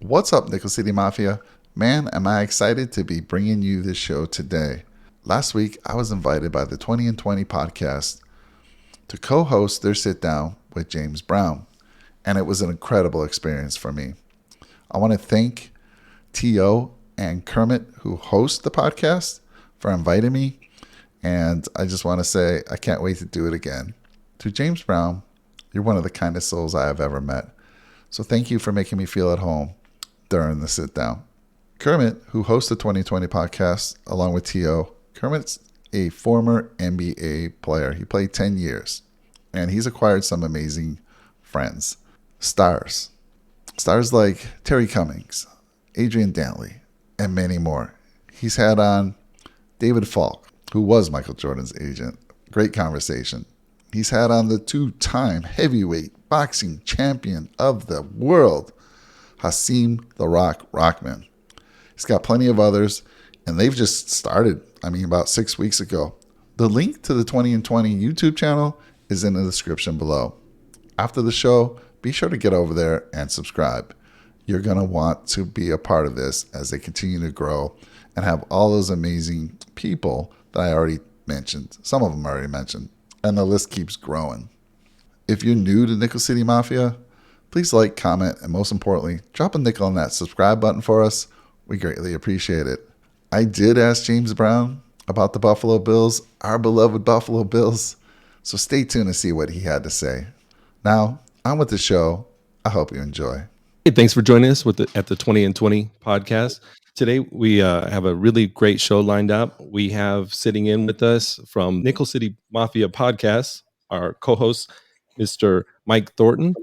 What's up, Nickel City Mafia? Man, am I excited to be bringing you this show today. Last week, I was invited by the 20 and 20 podcast to co-host their sit-down with James Brown, and it was an incredible experience for me. I want to thank T.O. and Kermit, who host the podcast, for inviting me, and I just want to say I can't wait to do it again. To James Brown, you're one of the kindest souls I have ever met, so thank you for making me feel at home during the sit-down. Kermit, who hosts the 2020 podcast along with T.O., Kermit's a former NBA player. He played 10 years, and he's acquired some amazing friends. Stars like Terry Cummings, Adrian Dantley, and many more. He's had on David Faulk, who was Michael Jordan's agent. Great conversation. He's had on the two-time heavyweight boxing champion of the world, Hasim the Rock Rockman. He's got plenty of others, and they've just started, about 6 weeks ago. The link to the 20 and 20 YouTube channel is in the description below. After the show, be sure to get over there and subscribe. You're going to want to be a part of this as they continue to grow and have all those amazing people that I already mentioned. Some of them I already mentioned, and the list keeps growing. If you're new to Nickel City Mafia, please like, comment, and most importantly, drop a nickel on that subscribe button for us. We greatly appreciate it. I did ask James Brown about the Buffalo Bills, our beloved Buffalo Bills, so stay tuned to see what he had to say. Now, on with the show. I hope you enjoy. Hey, thanks for joining us at the 20 and 20 podcast. Today, we have a really great show lined up. We have sitting in with us from Nickel City Mafia podcast, our co-host, Mr. Mike Thornton.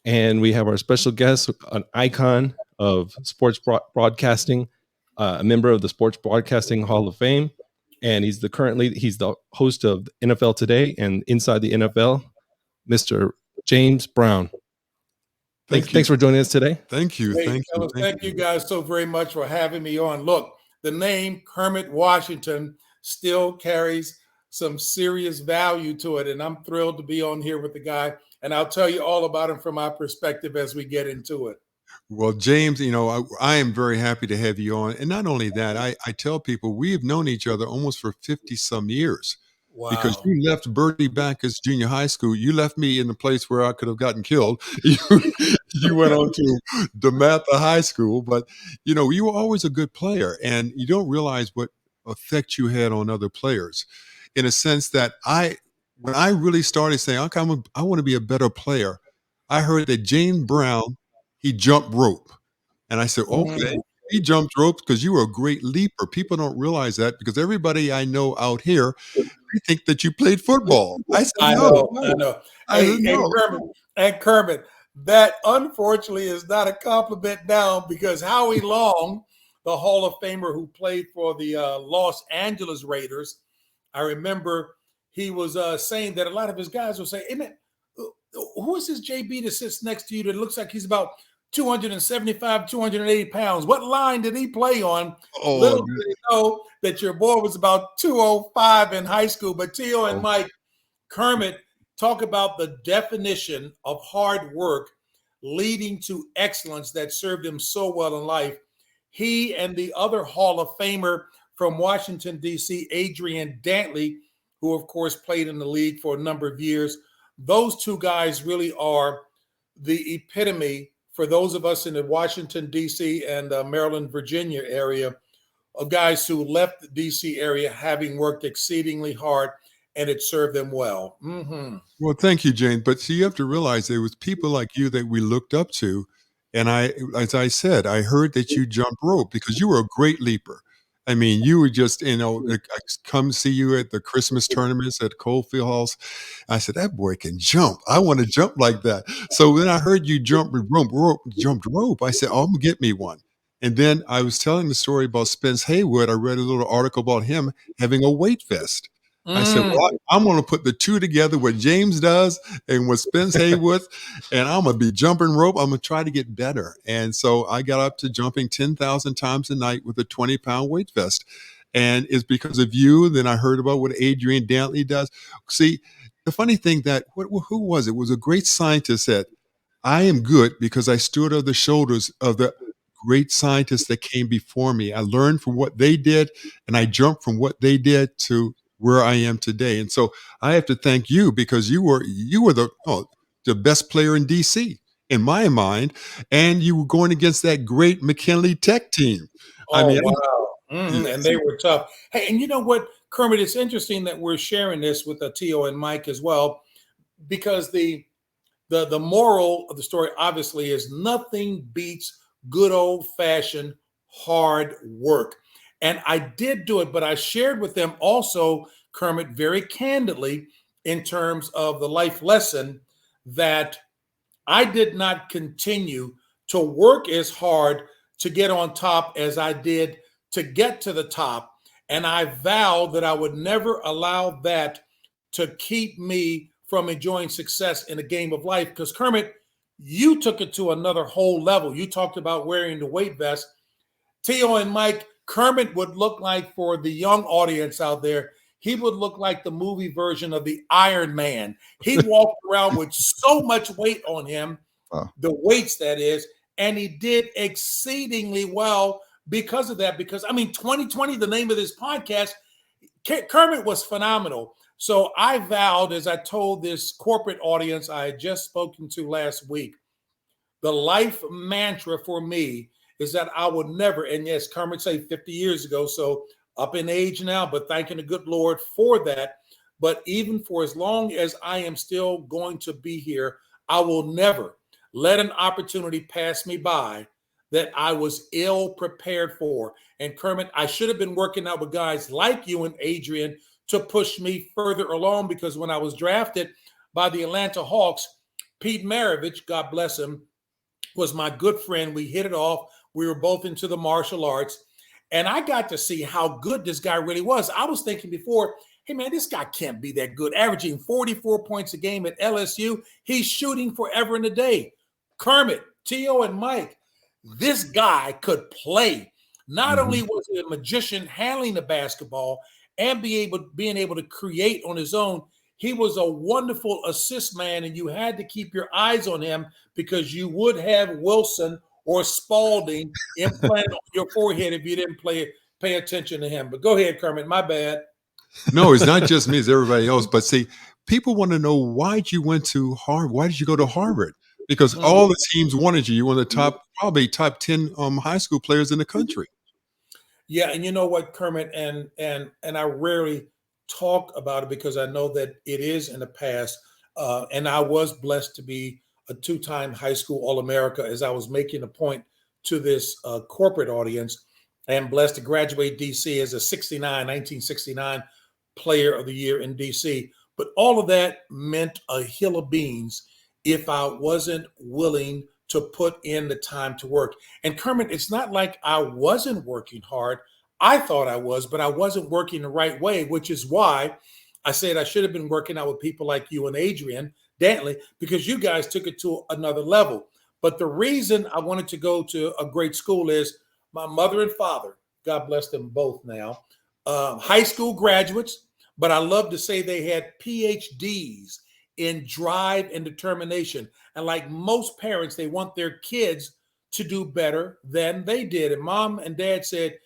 And we have our special guest, an icon of sports broadcasting, a member of the Sports Broadcasting Hall of Fame. And he's the host of NFL Today and Inside the NFL, Mr. James Brown. Thanks for joining us today. Thank you. Hey, thank you guys so very much for having me on. Look, the name Kermit Washington still carries some serious value to it, and I'm thrilled to be on here with the guy, and I'll tell you all about him from my perspective as we get into it. Well, James, I am very happy to have you on. And not only that, I tell people we have known each other almost for 50 some years. Wow. Because you left Bertie back as junior high school. You left me in the place where I could have gotten killed. You went on to DeMatha High School. But, you were always a good player. And you don't realize what effect you had on other players. In a sense that when I really started saying, okay, I want to be a better player, I heard that James Brown, he jumped rope. And I said, okay, he jumped rope because you were a great leaper. People don't realize that because everybody I know out here, they think that you played football. I said, I know. And Kermit, that unfortunately is not a compliment now because Howie Long, the Hall of Famer who played for the Los Angeles Raiders, I remember he was saying that a lot of his guys will say, hey man, who is this JB that sits next to you that looks like he's about 275, 280 pounds? What line did he play on? Little did they know that your boy was about 205 in high school. But T.O. and Mike, Kermit, talk about the definition of hard work leading to excellence that served him so well in life. He and the other Hall of Famer from Washington, D.C., Adrian Dantley, who, of course, played in the league for a number of years. Those two guys really are the epitome for those of us in the Washington, D.C. and Maryland, Virginia area of guys who left the D.C. area having worked exceedingly hard, and it served them well. Mm-hmm. Well, thank you, Jane. But see, you have to realize there was people like you that we looked up to. And as I said, I heard that you jumped rope because you were a great leaper. You were just, I come see you at the Christmas tournaments at Coalfield Halls. I said, that boy can jump. I want to jump like that. So when I heard you jumped rope, I said, oh, I'm going to get me one. And then I was telling the story about Spence Haywood. I read a little article about him having a weight vest. I said, well, I'm going to put the two together, what James does and what Spence Haywood, and I'm going to be jumping rope. I'm going to try to get better. And so I got up to jumping 10,000 times a night with a 20-pound weight vest. And it's because of you. Then I heard about what Adrian Dantley does. See, the funny thing that, who was it? It was a great scientist said, I am good because I stood on the shoulders of the great scientists that came before me. I learned from what they did, and I jumped from what they did to where I am today. And so I have to thank you because you were the best player in DC in my mind, and you were going against that great McKinley Tech team. I Oh, mean, wow. And they were tough. Hey, and you know what, Kermit, it's interesting that we're sharing this with T.O. and Mike as well, because the moral of the story obviously is nothing beats good old-fashioned hard work. And I did do it, but I shared with them also, Kermit, very candidly in terms of the life lesson that I did not continue to work as hard to get on top as I did to get to the top. And I vowed that I would never allow that to keep me from enjoying success in a game of life. Because Kermit, you took it to another whole level. You talked about wearing the weight vest. T.O. and Mike, Kermit would look like, for the young audience out there, he would look like the movie version of the Iron Man. He walked around with so much weight on him, the weights that is, and he did exceedingly well because of that. Because, I mean, 2020, the name of this podcast, Kermit was phenomenal. So I vowed, as I told this corporate audience I had just spoken to last week, the life mantra for me is that I would never, and yes, Kermit say 50 years ago, so up in age now, but thanking the good Lord for that. But even for as long as I am still going to be here, I will never let an opportunity pass me by that I was ill prepared for. And Kermit, I should have been working out with guys like you and Adrian to push me further along, because when I was drafted by the Atlanta Hawks, Pete Maravich, God bless him, was my good friend. We hit it off. We were both into the martial arts. And I got to see how good this guy really was. I was thinking before, hey, man, this guy can't be that good. Averaging 44 points a game at LSU. He's shooting forever and a day. Kermit, T.O., and Mike, this guy could play. Not only was he a magician handling the basketball and being able to create on his own, he was a wonderful assist man, and you had to keep your eyes on him because you would have Wilson or Spalding implanted on your forehead if you didn't pay attention to him. But go ahead, Kermit. My bad. No, it's not just me; it's everybody else. But see, people want to know why you went to Harvard. Why did you go to Harvard? Because all the teams wanted you. You were the probably top 10 high school players in the country. Yeah, and you know what, Kermit, and I rarely talk about it because I know that it is in the past. And I was blessed to be a two-time high school All-America, as I was making a point to this corporate audience. I am blessed to graduate DC as a 1969 player of the year in DC. But all of that meant a hill of beans if I wasn't willing to put in the time to work. And Kermit, it's not like I wasn't working hard. I thought I was, but I wasn't working the right way, which is why I said I should have been working out with people like you and Adrian Dantley, because you guys took it to another level. But the reason I wanted to go to a great school is my mother and father, God bless them both now, high school graduates, but I love to say they had PhDs in drive and determination. And like most parents, they want their kids to do better than they did. And mom and dad said,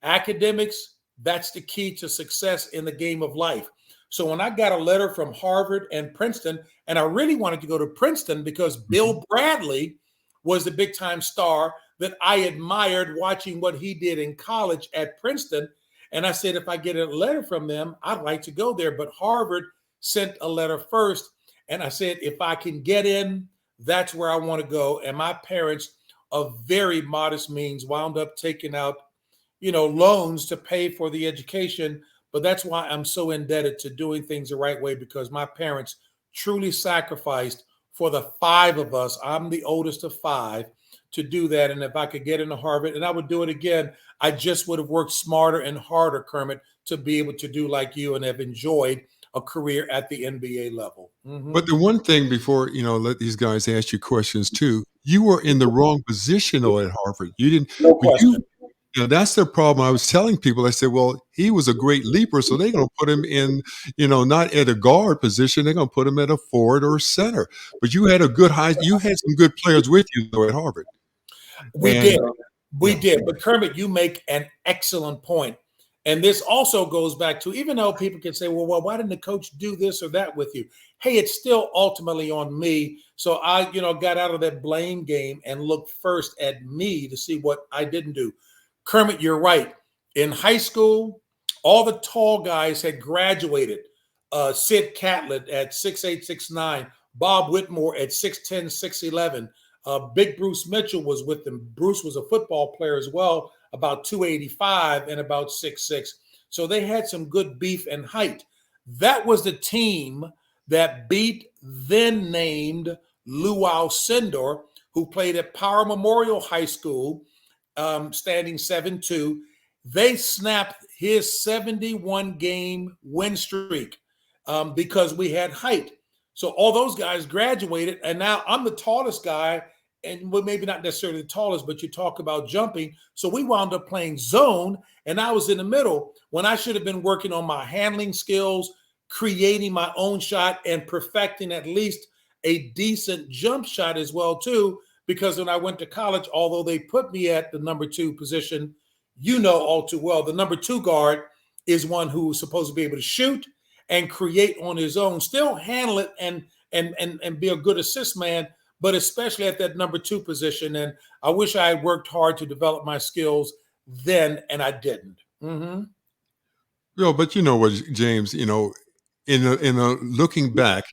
academics, that's the key to success in the game of life. So when I got a letter from Harvard and Princeton, and I really wanted to go to Princeton because Bill Bradley was the big time star that I admired watching what he did in college at Princeton. And I said, if I get a letter from them, I'd like to go there. But Harvard sent a letter first. And I said, if I can get in, that's where I want to go. And my parents, of very modest means, wound up taking out, loans to pay for the education. But that's why I'm so indebted to doing things the right way, because my parents truly sacrificed for the five of us. I'm the oldest of five, to do that. And if I could get into Harvard, and I would do it again, I just would have worked smarter and harder, Kermit, to be able to do like you and have enjoyed a career at the NBA level. But the one thing before, let these guys ask you questions too, you were in the wrong position though at Harvard. You didn't. No question. That's the problem. I was telling people, I said, well, he was a great leaper, so they're going to put him in, not at a guard position. They're going to put him at a forward or a center. But you had you had some good players with you though at Harvard. We did. We did. But Kermit, you make an excellent point. And this also goes back to, even though people can say, well, why didn't the coach do this or that with you? Hey, it's still ultimately on me. So I, got out of that blame game and looked first at me to see what I didn't do. Kermit, you're right. In high school, all the tall guys had graduated. Sid Catlett at 6'8", 6'9", Bob Whitmore at 6'10", 6'11". Big Bruce Mitchell was with them. Bruce was a football player as well, about 285 and about 6'6". So they had some good beef and height. That was the team that beat then named Luau Sindor, who played at Power Memorial High School, standing 7-2. They snapped his 71-game win streak because we had height. So all those guys graduated, and now I'm the tallest guy, and well, maybe not necessarily the tallest, but you talk about jumping. So we wound up playing zone, and I was in the middle when I should have been working on my handling skills, creating my own shot, and perfecting at least a decent jump shot as well, too, because when I went to college, although they put me at the number 2 position, all too well, the number 2 guard is one who's supposed to be able to shoot and create on his own, still handle it and be a good assist man, but especially at that number 2 position. And I wish I had worked hard to develop my skills then, and I didn't. Mm-hmm. But you know what, James, in a looking back,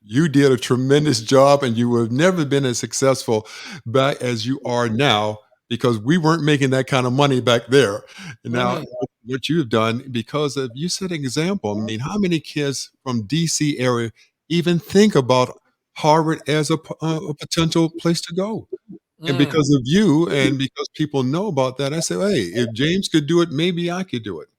you did a tremendous job, and you would have never been as successful back as you are now, because we weren't making that kind of money back there. And now what you've done, because of you set an example. I mean, how many kids from DC area even think about Harvard as a potential place to go? And because of you, and because people know about that, I say, hey, if James could do it, maybe I could do it.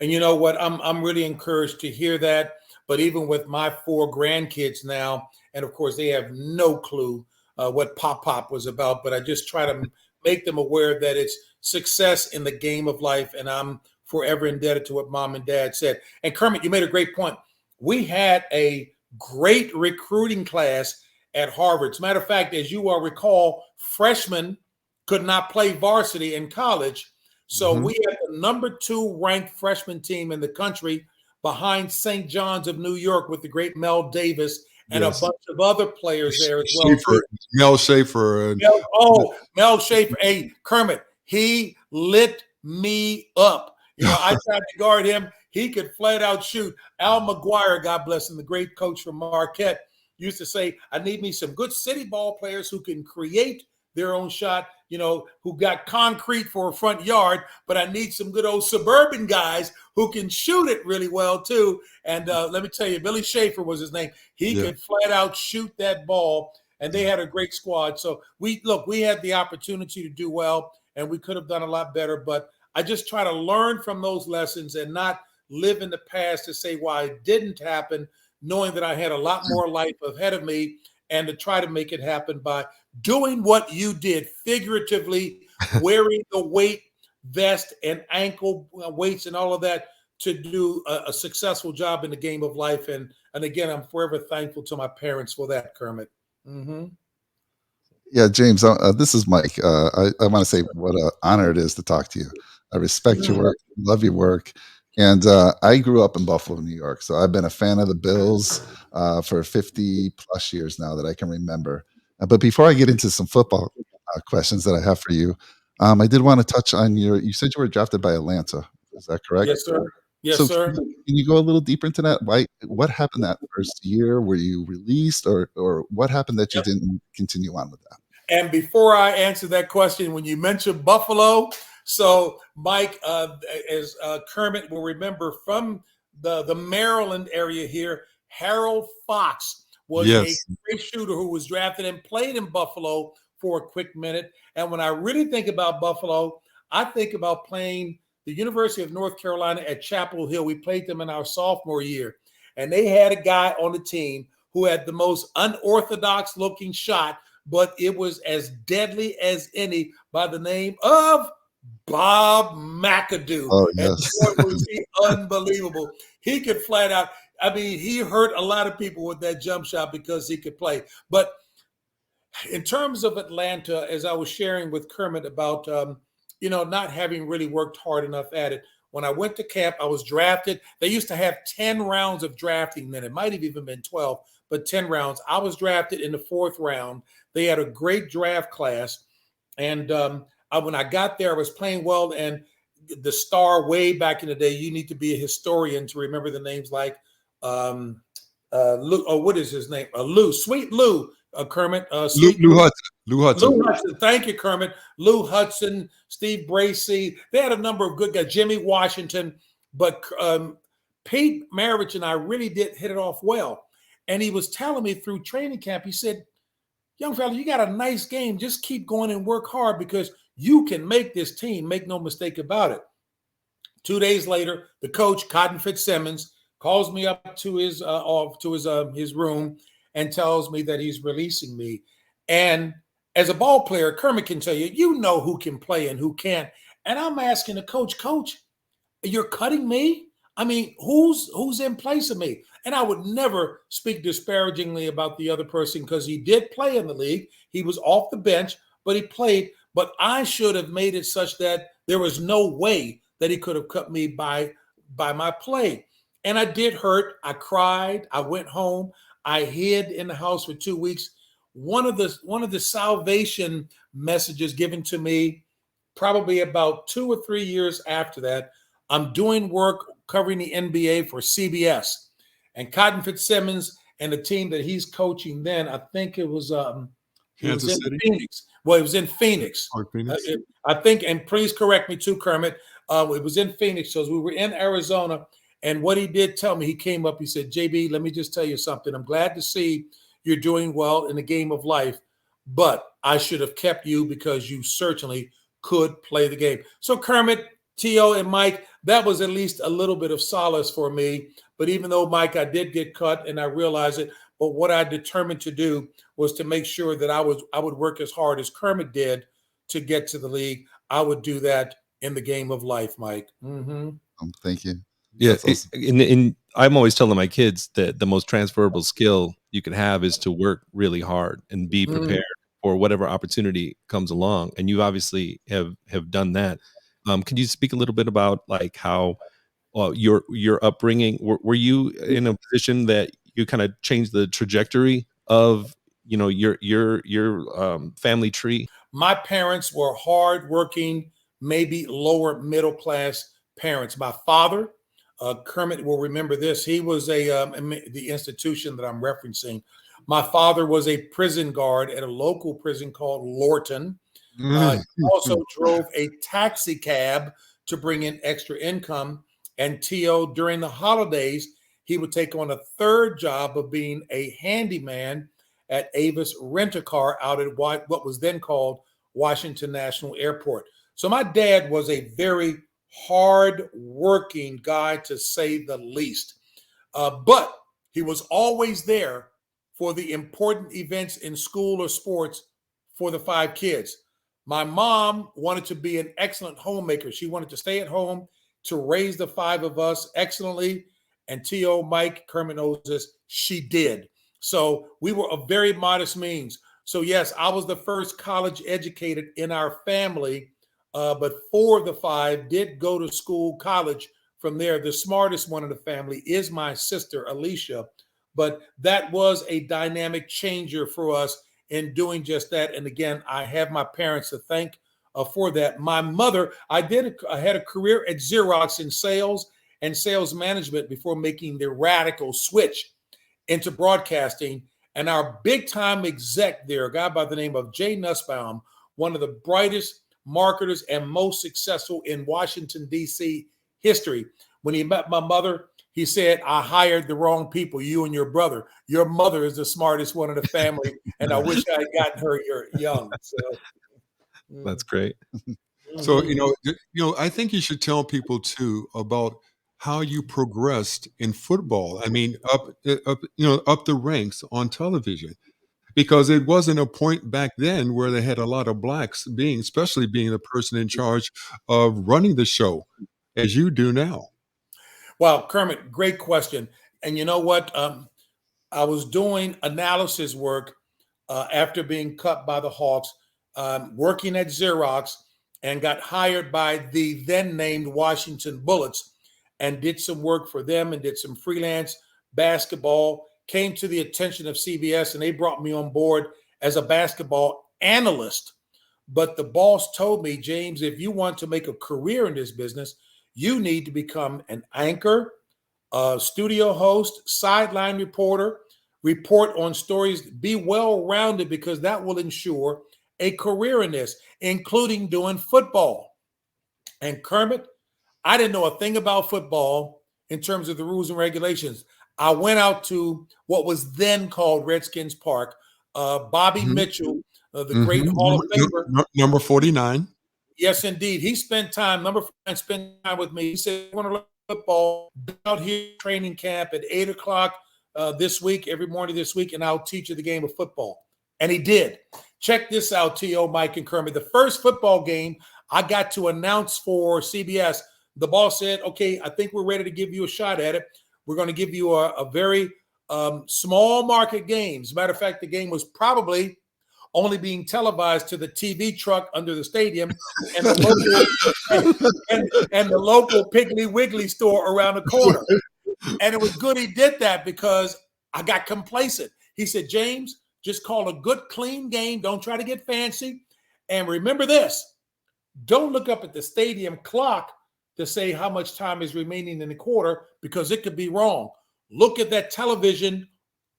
And you know what? I'm really encouraged to hear that. But even with my 4 grandkids now, and of course they have no clue what Pop was about, but I just try to make them aware that it's success in the game of life, and I'm forever indebted to what Mom and Dad said. And Kermit, you made a great point. We had a great recruiting class at Harvard. As a matter of fact, as you all recall, freshmen could not play varsity in college. So we had the number 2 ranked freshman team in the country behind St. John's of New York with the great Mel Davis and a bunch of other players there as well. Mel Schaefer. Mel Schaefer. Hey, Kermit, he lit me up. I tried to guard him. He could flat out shoot. Al McGuire, God bless him, the great coach from Marquette, used to say, I need me some good city ball players who can create their own shot, who got concrete for a front yard, but I need some good old suburban guys who can shoot it really well too. And let me tell you, Billy Schaefer was his name. He could flat out shoot that ball, and they had a great squad. So we had the opportunity to do well, and we could have done a lot better, but I just try to learn from those lessons and not live in the past to say why it didn't happen, knowing that I had a lot more life ahead of me, and to try to make it happen by doing what you did, figuratively, wearing the weight vest and ankle weights and all of that to do a successful job in the game of life. And again, I'm forever thankful to my parents for that, Kermit. Mm-hmm. Yeah, James, this is Mike. I want to say what an honor it is to talk to you. I respect your work, love your work. And I grew up in Buffalo, New York. So I've been a fan of the Bills for 50 plus years now that I can remember. But before I get into some football questions that I have for you, I did want to touch on you said you were drafted by Atlanta. Is that correct? Yes, sir. Yes, so sir. Can you go a little deeper into that? What happened that first year? Were you released or what happened that you didn't continue on with that? And before I answer that question, when you mentioned Buffalo, so Mike, as Kermit will remember from the Maryland area here, Harold Fox was a great shooter who was drafted and played in Buffalo for a quick minute. And when I really think about Buffalo, I think about playing the University of North Carolina at Chapel Hill. We played them in our sophomore year, and they had a guy on the team who had the most unorthodox looking shot, but it was as deadly as any, by the name of Bob McAdoo. Oh, yes. And boy, was he unbelievable. He could flat out, he hurt a lot of people with that jump shot because he could play. But In terms of Atlanta, as I was sharing with Kermit about, not having really worked hard enough at it. When I went to camp, I was drafted. They used to have 10 rounds of drafting then. It might have even been 12, but 10 rounds. I was drafted in the 4th round. They had a great draft class. And when I got there, I was playing well. And the star way back in the day, you need to be a historian to remember the names like Lou, what is his name? Sweet Lou, Kermit. Lou Hudson. Lou Hudson. Lou Hudson. Thank you, Kermit. Lou Hudson, Steve Bracey. They had a number of good guys. Jimmy Washington. But Pete Maravich and I really did hit it off well. And he was telling me through training camp, he said, young fella, you got a nice game. Just keep going and work hard because you can make this team. Make no mistake about it. 2 days later, the coach, Cotton Fitzsimmons, calls me up to his room and tells me that he's releasing me. And as a ball player, Kermit can tell you, you know who can play and who can't. And I'm asking the coach, you're cutting me? I mean, who's in place of me? And I would never speak disparagingly about the other person because he did play in the league. He was off the bench, but he played. But I should have made it such that there was no way that he could have cut me by my play. And I did hurt. I cried. I went home. I hid in the house for 2 weeks. One of the salvation messages given to me probably about 2 or 3 years after that, I'm doing work covering the NBA for CBS. And Cotton Fitzsimmons and the team that he's coaching then, I think it was Kansas City? Phoenix. Well, it was in Phoenix. Phoenix. I think, and please correct me too, Kermit. It was in Phoenix. So we were in Arizona. And what he did tell me, he came up, he said, JB, let me just tell you something. I'm glad to see you're doing well in the game of life, but I should have kept you because you certainly could play the game. So Kermit, T.O., and Mike, that was at least a little bit of solace for me. But even though, Mike, I did get cut and I realized it, but what I determined to do was to make sure that I would work as hard as Kermit did to get to the league. I would do that in the game of life, Mike. Mm-hmm. Thank you. Yeah, awesome. And I'm always telling my kids that the most transferable skill you can have is to work really hard and be prepared for whatever opportunity comes along. And you obviously have done that. Can you speak a little bit about like how your upbringing? Were you in a position that you kind of changed the trajectory of your family tree? My parents were hardworking, maybe lower middle class parents. My father. Kermit will remember this. He was the institution that I'm referencing. My father was a prison guard at a local prison called Lorton. He also drove a taxi cab to bring in extra income. And T.O., during the holidays, he would take on a third job of being a handyman at Avis Rent-A-Car out at what was then called Washington National Airport. So my dad was a very hard-working guy, to say the least. But he was always there for the important events in school or sports for the 5 kids. My mom wanted to be an excellent homemaker. She wanted to stay at home to raise the 5 of us excellently. And T.O., Mike, Kermit knows this, she did. So we were of very modest means. So yes, I was the first college educated in our family. But 4 of the 5 did go to school, college from there. The smartest one in the family is my sister, Alicia. But that was a dynamic changer for us in doing just that. And again, I have my parents to thank for that. My mother, I had a career at Xerox in sales and sales management before making the radical switch into broadcasting. And our big time exec there, a guy by the name of Jay Nussbaum, one of the brightest marketers and most successful in Washington, D.C. history. When he met my mother, he said, I hired the wrong people, you and your brother. Your mother is the smartest one in the family, and I wish I had gotten her young. So, that's great. So, I think you should tell people, too, about how you progressed in football. I mean, up the ranks on television. Because it wasn't a point back then where they had a lot of blacks especially being the person in charge of running the show as you do now. Well, Kermit, great question. And you know what? I was doing analysis work after being cut by the Hawks, working at Xerox, and got hired by the then named Washington Bullets, and did some work for them and did some freelance basketball, came to the attention of CBS, and they brought me on board as a basketball analyst. But the boss told me, James, if you want to make a career in this business, you need to become an anchor, a studio host, sideline reporter, report on stories, be well-rounded, because that will ensure a career in this, including doing football. And Kermit, I didn't know a thing about football in terms of the rules and regulations. I went out to what was then called Redskins Park. Bobby Mitchell, the great Hall of Famer. Number 49. Yes, indeed. He spent time, number 49, spent time with me. He said, I want to learn football out here training camp at 8 o'clock this week, every morning this week, and I'll teach you the game of football. And he did. Check this out, T.O., Mike, and Kermit. The first football game I got to announce for CBS, the boss said, okay, I think we're ready to give you a shot at it. We're going to give you a very small market game. As a matter of fact, the game was probably only being televised to the TV truck under the stadium and the local Piggly Wiggly store around the corner. And it was good he did that, because I got complacent. He said, James, just call a good, clean game. Don't try to get fancy. And remember this, don't look up at the stadium clock to say how much time is remaining in the quarter, because it could be wrong. Look at that television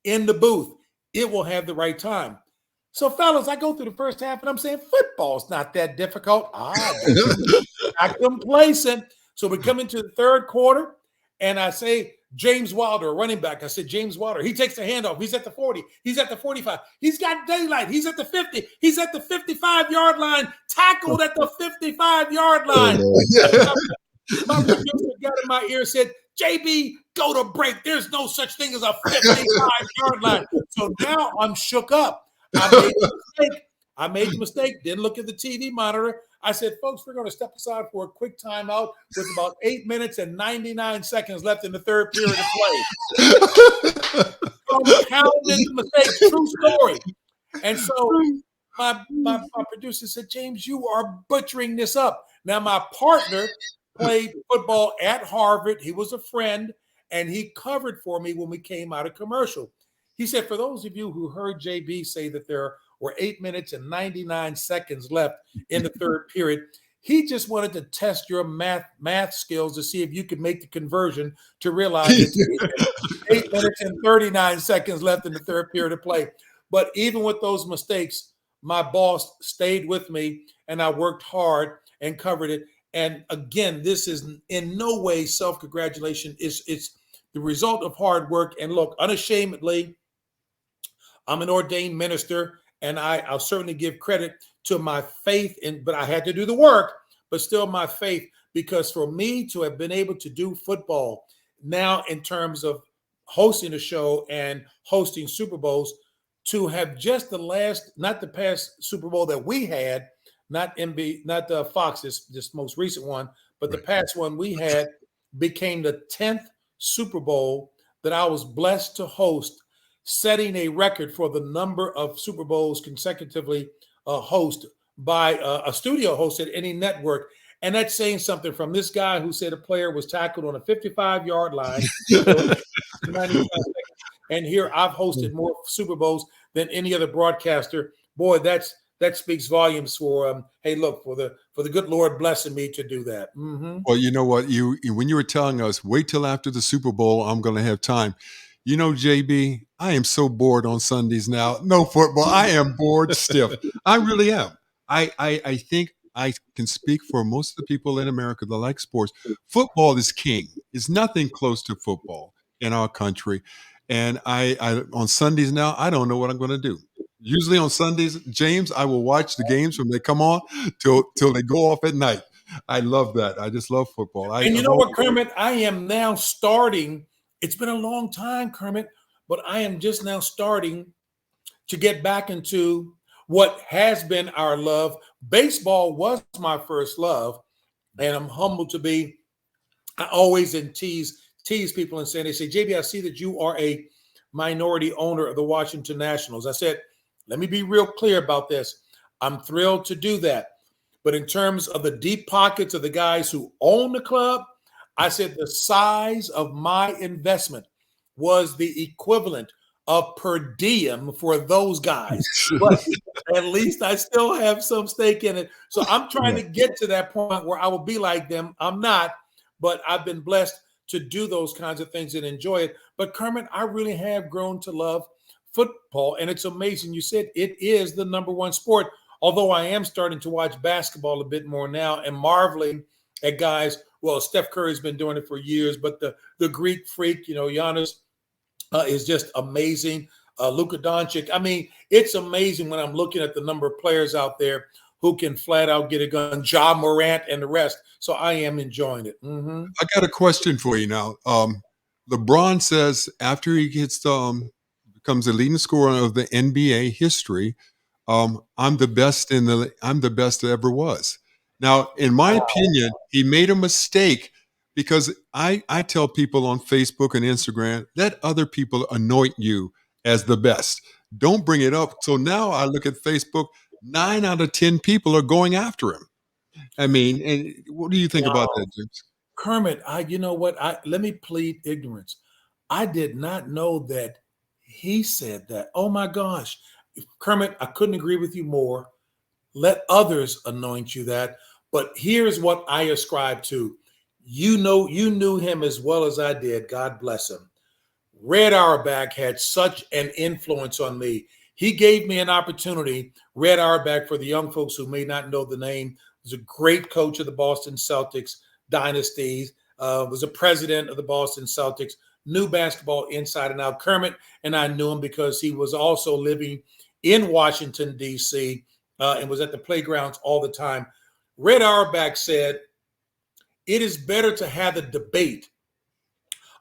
in the booth. It will have the right time. So, fellas, I go through the first half and I'm saying football's not that difficult. I'm complacent. So we come into the third quarter and I say, James Wilder, running back. I said, James Wilder. He takes the handoff. He's at the 40. He's at the 45. He's got daylight. He's at the 50. He's at the 55-yard line. Tackled at the 55-yard line. My producer got in my ear and said, JB, go to break. There's no such thing as a 55-yard line. So now I'm shook up. I made the mistake. Didn't look at the TV monitor. I said, folks, we're going to step aside for a quick timeout with about 8 minutes and 99 seconds left in the third period of play. Compounded mistake, true story. And so my producer said, James, you are butchering this up. Now, my partner played football at Harvard. He was a friend, and he covered for me when we came out of commercial. He said, for those of you who heard JB say that there were 8 minutes and 99 seconds left in the third period, he just wanted to test your math skills to see if you could make the conversion to realize it's 8 minutes and 39 seconds left in the third period of play. But even with those mistakes, my boss stayed with me, and I worked hard and covered it. And again, this is in no way self-congratulation. It's the result of hard work. And look, unashamedly, I'm an ordained minister, and I'll certainly give credit to my faith but I had to do the work, but still my faith, because for me to have been able to do football now in terms of hosting a show and hosting Super Bowls, to have just not the past Super Bowl that we had, not the Fox, this most recent one, but the past one we had became the 10th Super Bowl that I was blessed to host, setting a record for the number of Super Bowls consecutively hosted by a studio host at any network. And that's saying something from this guy who said a player was tackled on a 55-yard line. And here I've hosted more Super Bowls than any other broadcaster. Boy, that speaks volumes for hey, look, for the good Lord blessing me to do that. Mm-hmm. Well, you know what? When you were telling us, wait till after the Super Bowl, I'm going to have time. You know, JB, I am so bored on Sundays now. No football. I am bored stiff. I really am. I think I can speak for most of the people in America that like sports. Football is king. It's nothing close to football in our country. And I on Sundays now, I don't know what I'm going to do. Usually on Sundays, James, I will watch the games when they come on till they go off at night. I love that. I just love football. And you know what, Kermit? I am now starting. It's been a long time, Kermit, but I am just now starting to get back into what has been our love. Baseball was my first love, and I'm humbled to be. I always tease people and say, they say, JB, I see that you are a minority owner of the Washington Nationals. I said, Let me be real clear about this. I'm thrilled to do that. But in terms of the deep pockets of the guys who own the club, I said the size of my investment was the equivalent of per diem for those guys. But at least I still have some stake in it. So I'm trying to get to that point where I will be like them. I'm not, but I've been blessed to do those kinds of things and enjoy it. But Kermit, I really have grown to love football, and it's amazing. You said it is the number one sport, although I am starting to watch basketball a bit more now and marveling at guys. Well, Steph Curry's been doing it for years, but the Greek freak, Giannis is just amazing. Luka Doncic. I mean, it's amazing when I'm looking at the number of players out there who can flat out get a gun, Ja Morant and the rest. So I am enjoying it. Mm-hmm. I got a question for you now. LeBron says after he gets becomes the leading scorer of the NBA history, I'm the best that ever was. Now, in my opinion, he made a mistake because I tell people on Facebook and Instagram, let other people anoint you as the best. Don't bring it up. So now I look at Facebook, 9 out of 10 people are going after him. I mean, and what do you think about that, James? Kermit, you know what? Let me plead ignorance. I did not know that he said that. Oh my gosh. Kermit, I couldn't agree with you more. Let others anoint you that. But here's what I ascribe to. You knew him as well as I did. God bless him. Red Auerbach had such an influence on me. He gave me an opportunity. Red Auerbach, for the young folks who may not know the name, was a great coach of the Boston Celtics dynasty, was a president of the Boston Celtics, knew basketball inside and out. Kermit and I knew him because he was also living in Washington, D.C., and was at the playgrounds all the time. Red Auerbach said, it is better to have a debate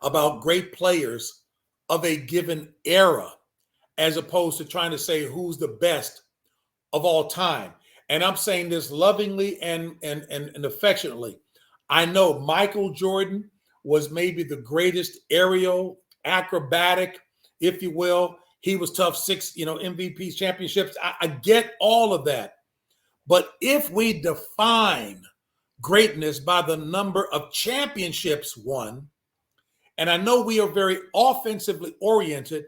about great players of a given era as opposed to trying to say who's the best of all time. And I'm saying this lovingly and affectionately. I know Michael Jordan was maybe the greatest aerial acrobatic, if you will. He was tough, 6, MVP championships. I get all of that. But if we define greatness by the number of championships won, and I know we are very offensively oriented,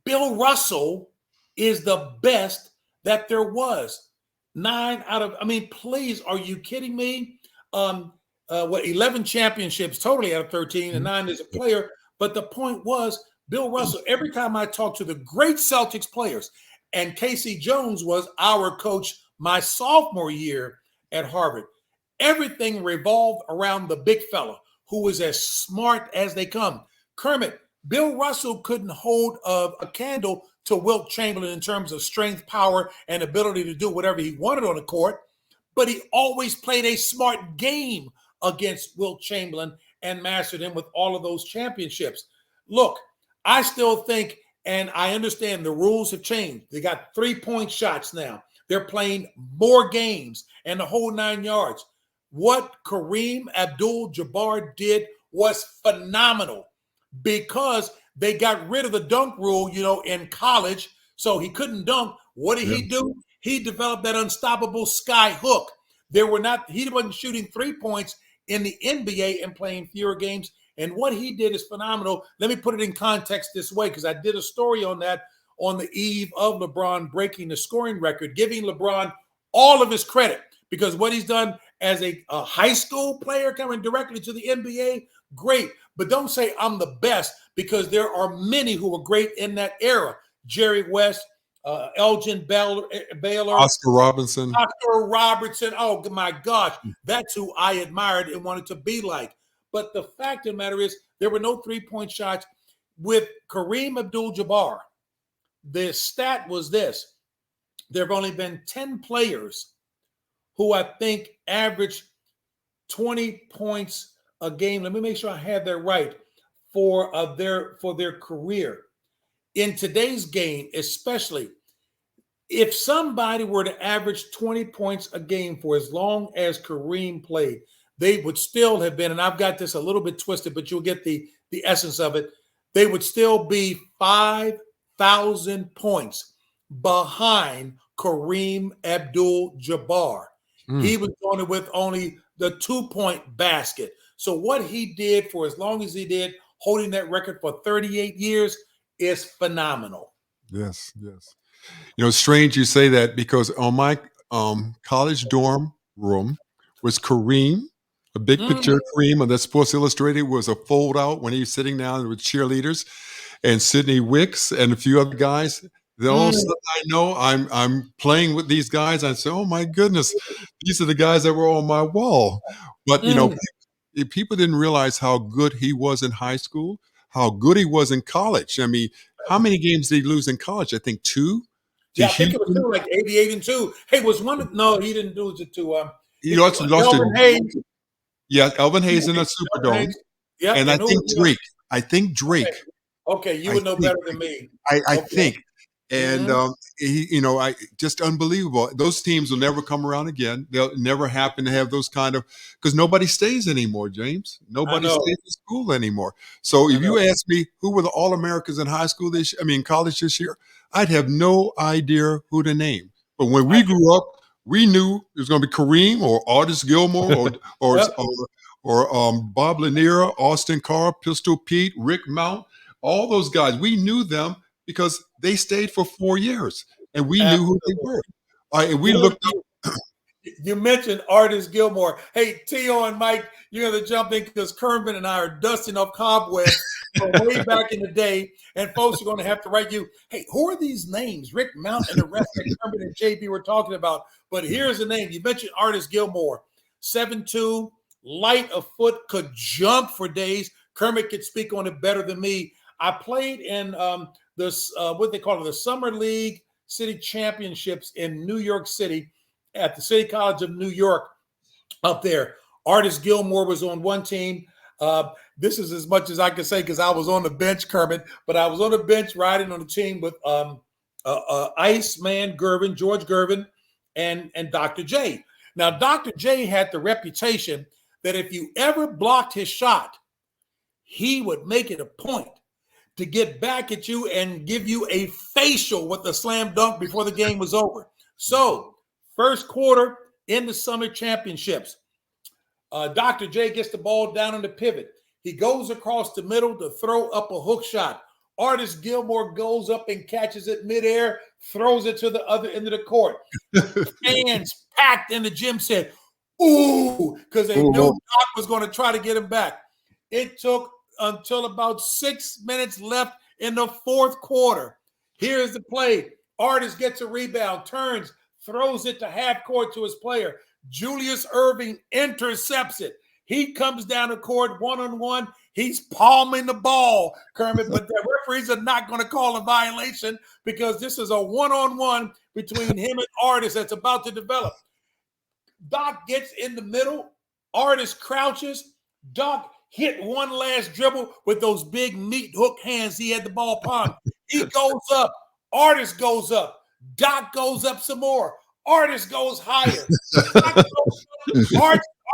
Bill Russell is the best that there was. 9 out of, please, are you kidding me? 11 championships totally out of 13 and 9 as a player. But the point was, Bill Russell, every time I talk to the great Celtics players, and Casey Jones was our coach my sophomore year at Harvard, everything revolved around the big fella who was as smart as they come. Kermit, Bill Russell couldn't hold a candle to Wilt Chamberlain in terms of strength, power, and ability to do whatever he wanted on the court, but he always played a smart game against Wilt Chamberlain and mastered him with all of those championships. Look, I still think, and I understand the rules have changed. They got 3-point shots now. They're playing more games and the whole 9 yards. What Kareem Abdul-Jabbar did was phenomenal because they got rid of the dunk rule, in college, so he couldn't dunk. What did he do? He developed that unstoppable sky hook. He wasn't shooting 3 points in the NBA and playing fewer games. And what he did is phenomenal. Let me put it in context this way, because I did a story on that on the eve of LeBron breaking the scoring record, giving LeBron all of his credit, because what he's done as a high school player coming directly to the NBA, great. But don't say I'm the best, because there are many who were great in that era. Jerry West, Elgin Baylor, Oscar Robertson. Oh my gosh, that's who I admired and wanted to be like. But the fact of the matter is, there were no 3-point shots with Kareem Abdul-Jabbar. The stat was this: there have only been 10 players who I think averaged 20 points a game. Let me make sure I have that right for their career. In today's game, especially, if somebody were to average 20 points a game for as long as Kareem played, they would still have been, and I've got this a little bit twisted, but you'll get the essence of it, they would still be 5,000 points behind Kareem Abdul-Jabbar. He was doing it with only the 2-point basket. So what he did for as long as he did, holding that record for 38 years, is phenomenal. Yes, yes. You know, it's strange you say that because on my college dorm room was Kareem, a big picture of Kareem, and that Sports Illustrated was a fold out when he was sitting down with cheerleaders, and Sidney Wicks and a few other guys. Then all of a sudden, I know I'm playing with these guys. I say, "Oh my goodness, these are the guys that were on my wall." But you know, people didn't realize how good he was in high school, how good he was in college. I mean, how many games did he lose in college? I think 2. Yeah, I think it was 2, like 88 and 2. Hey, was one? No, he didn't lose it to. He lost Elvin Hayes. Yeah, Elvin Hayes in a Superdome. Yeah, and I think Drake. I think Drake. Okay, you would know better than me. I think. And he, you know, just unbelievable. Those teams will never come around again. They'll never happen to have those kind of, because nobody stays anymore, James. Nobody stays in school anymore. So if you ask me who were the All-Americans in college this year, I'd have no idea who to name. But when we grew up, we knew it was going to be Kareem or Artis Gilmore or Bob Lanier, Austin Carr, Pistol Pete, Rick Mount, all those guys. We knew them because they stayed for 4 years, and we knew who they were. And we looked up. You mentioned Artis Gilmore. Hey, T.O. and Mike, you're going to jump in because Kermit and I are dusting off cobwebs from way back in the day, and folks are going to have to write you, hey, who are these names? Rick Mount and the rest that Kermit and JB were talking about. But here's the name. You mentioned Artis Gilmore, 7'2", light of foot, could jump for days. Kermit could speak on it better than me. I played in what they call it, the Summer League City Championships in New York City at the City College of New York up there. Artis Gilmore was on one team. This is as much as I can say because I was on the bench, Kermit, but I was on the bench riding on the team with Iceman Gervin, George Gervin, and Dr. J. Now, Dr. J had the reputation that if you ever blocked his shot, he would make it a point to get back at you and give you a facial with a slam dunk before the game was over. So, first quarter in the summer championships, Dr. J gets the ball down on the pivot. He goes across the middle to throw up a hook shot. Artis Gilmore goes up and catches it midair, throws it to the other end of the court. Fans packed in the gym said, ooh, because they knew Doc was going to try to get him back. It took until about 6 minutes left in the fourth quarter. Here's the play. Artis gets a rebound, turns, throws it to half court to his player. Julius Erving intercepts it. He comes down the court one-on-one. He's palming the ball, Kermit, but the referees are not going to call a violation because this is a one-on-one between him and Artis that's about to develop. Doc gets in the middle. Artis crouches. Doc hit one last dribble with those big meat hook hands. He had the ball palmed. He goes up. Artis goes up. Doc goes up some more. Artis goes higher.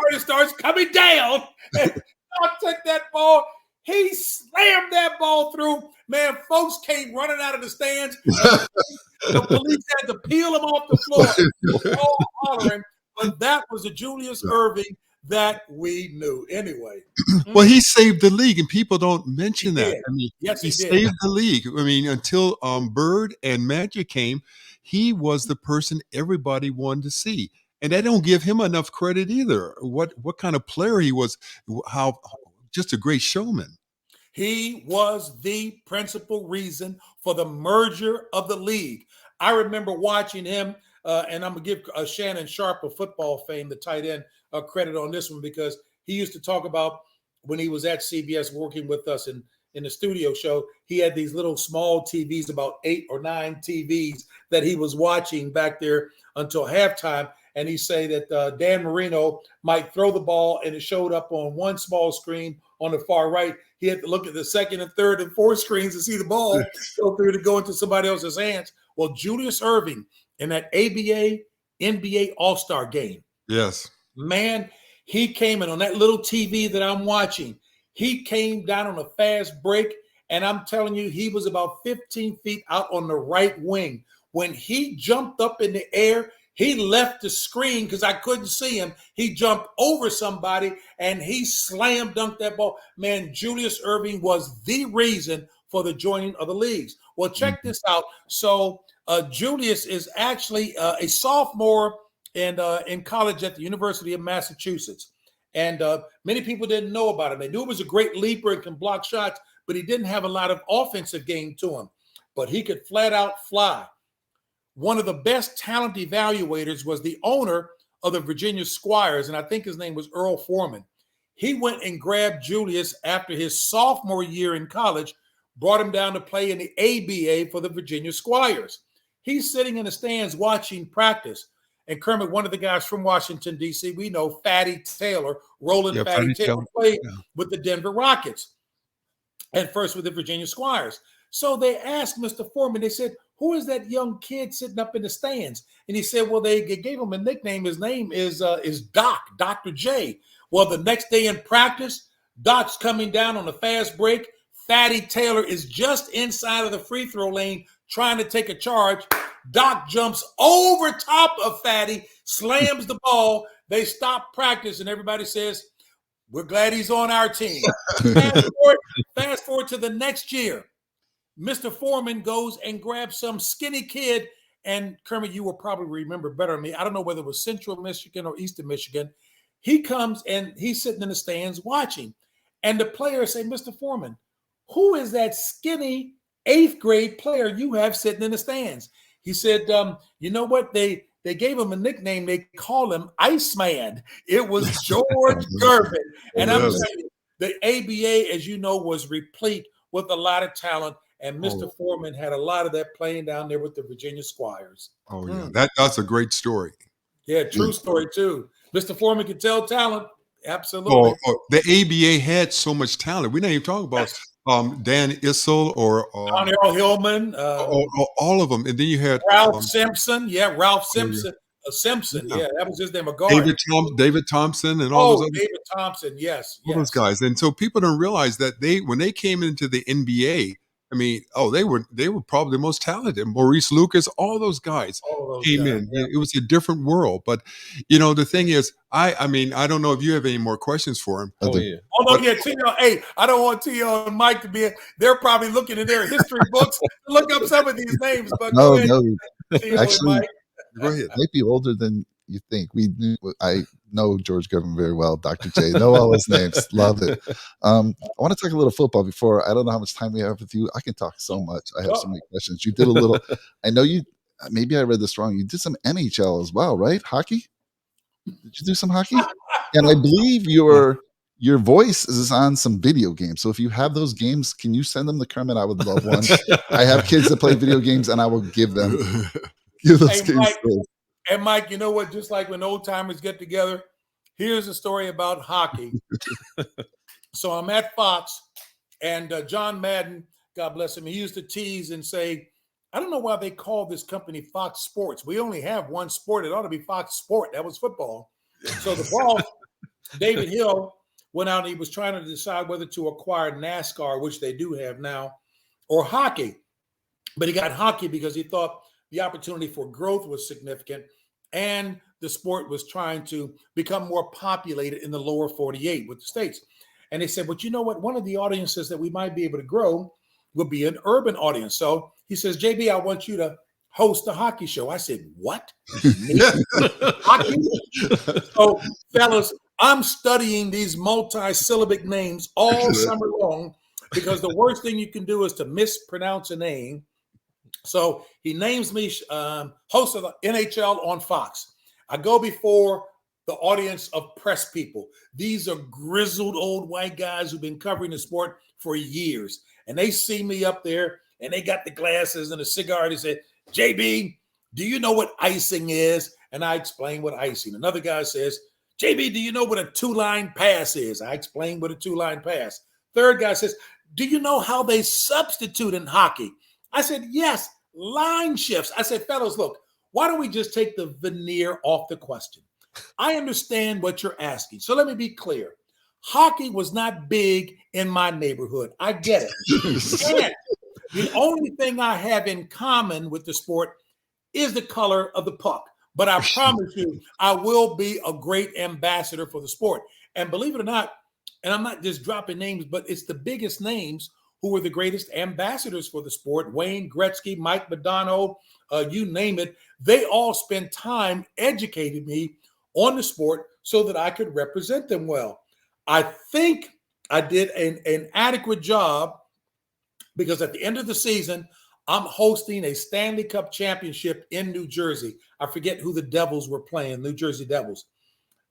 Artis starts coming down. And Doc took that ball. He slammed that ball through. Man, folks came running out of the stands. The police had to peel him off the floor. All hollering. But that was a Julius Erving that we knew anyway. Well, he saved the league, and people don't mention that. Did. I mean, yes, he saved the league. I mean, until Bird and Magic came, he was the person everybody wanted to see, and they don't give him enough credit either. What kind of player he was? How just a great showman. He was the principal reason for the merger of the league. I remember watching him, and I'm going to give Shannon Sharp of football fame, the tight end, credit on this one because he used to talk about when he was at CBS working with us in the studio show, he had these little small TVs, about 8 or 9 TVs that he was watching back there until halftime. And he say that Dan Marino might throw the ball and it showed up on one small screen on the far right. He had to look at the second and third and fourth screens to see the ball go through to go into somebody else's hands. Well, Julius Erving in that ABA NBA All-Star game. Yes. Man, he came in on that little TV that I'm watching. He came down on a fast break, and I'm telling you, he was about 15 feet out on the right wing. When he jumped up in the air, he left the screen because I couldn't see him. He jumped over somebody and he slam dunked that ball. Man, Julius Erving was the reason for the joining of the leagues. Well, check this out. So Julius is actually a sophomore in college at the University of Massachusetts. And many people didn't know about him. They knew he was a great leaper and can block shots, but he didn't have a lot of offensive game to him. But he could flat out fly. One of the best talent evaluators was the owner of the Virginia Squires, and I think his name was Earl Foreman. He went and grabbed Julius after his sophomore year in college, brought him down to play in the ABA for the Virginia Squires. He's sitting in the stands watching practice. And Kermit, one of the guys from Washington, D.C., we know Fatty Taylor, Fatty Taylor played with the Denver Rockets and first with the Virginia Squires. So they asked Mr. Foreman, they said, who is that young kid sitting up in the stands? And he said, well, they gave him a nickname. His name is Doc, Dr. J. Well, the next day in practice, Doc's coming down on a fast break. Fatty Taylor is just inside of the free throw lane trying to take a charge. Doc jumps over top of Fatty, slams the ball. They stop practice, and everybody says, we're glad he's on our team. Fast forward to the next year. Mr. Foreman goes and grabs some skinny kid, and Kermit, you will probably remember better than me. I don't know whether it was Central Michigan or Eastern Michigan. He comes, and he's sitting in the stands watching. And the players say, Mr. Foreman, who is that skinny 8th grade player you have sitting in the stands? He said, you know what? They gave him a nickname. They call him Iceman. It was George Gervin. And I'm saying the ABA, as you know, was replete with a lot of talent. And Mr. Foreman had a lot of that playing down there with the Virginia Squires. Oh, yeah. That's a great story. Yeah, true story, too. Mr. Foreman could tell talent. Absolutely. The ABA had so much talent. We didn't even talk about Dan Issel or Donnell Hillman. All of them. And then you had Ralph Simpson. Yeah, Ralph Simpson. Simpson. Yeah, that was his name. David Thompson and all those other David Thompson. Yes. All those guys. And so people don't realize that when they came into the NBA, I mean, they were probably the most talented. Maurice Lucas, all those guys came in. Yeah. It was a different world. But the thing is, I mean, I don't know if you have any more questions for him. T.O. Hey, I don't want T.O. and Mike to be. They're probably looking in their history books to look up some of these names. But no. Actually, go ahead. Might be older than you think. I know George Gervin very well, Dr. J. Know all his names. Love it. I want to talk a little football before. I don't know how much time we have with you. I can talk so much. I have so many questions. You did a little. I know you. Maybe I read this wrong. You did some NHL as well, right? Hockey. Did you do some hockey? And I believe your voice is on some video games. So if you have those games, can you send them to Kermit? I would love one. I have kids that play video games, and I will give those games. And Mike, you know what? Just like when old timers get together, here's a story about hockey. So I'm at Fox, and John Madden, God bless him, he used to tease and say, I don't know why they call this company Fox Sports. We only have one sport. It ought to be Fox Sport. That was football. So the boss, David Hill, went out and he was trying to decide whether to acquire NASCAR, which they do have now, or hockey. But he got hockey because he thought the opportunity for growth was significant, and the sport was trying to become more populated in the lower 48 with the states. And they said, but you know what? One of the audiences that we might be able to grow would be an urban audience. So he says, JB, I want you to host a hockey show. I said, what? Hockey? So, fellas, I'm studying these multi-syllabic names all summer long because the worst thing you can do is to mispronounce a name. So he names me host of the NHL on Fox. I go before the audience of press people. These are grizzled old white guys who've been covering the sport for years. And they see me up there, and they got the glasses and a cigar. They said, JB, do you know what icing is? And I explain what icing. Another guy says, JB, do you know what a two-line pass is? I explain what a two-line pass. Third guy says, do you know how they substitute in hockey? I said, yes, line shifts. I said, fellas, look, why don't we just take the veneer off the question? I understand what you're asking. So let me be clear. Hockey was not big in my neighborhood. I get it. And the only thing I have in common with the sport is the color of the puck. But I promise you, I will be a great ambassador for the sport. And believe it or not, and I'm not just dropping names, but it's the biggest names who were the greatest ambassadors for the sport. Wayne Gretzky, Mike Modano, you name it. They all spent time educating me on the sport so that I could represent them well. I think I did an adequate job because at the end of the season, I'm hosting a Stanley Cup championship in New Jersey. I forget who the Devils were playing, New Jersey Devils.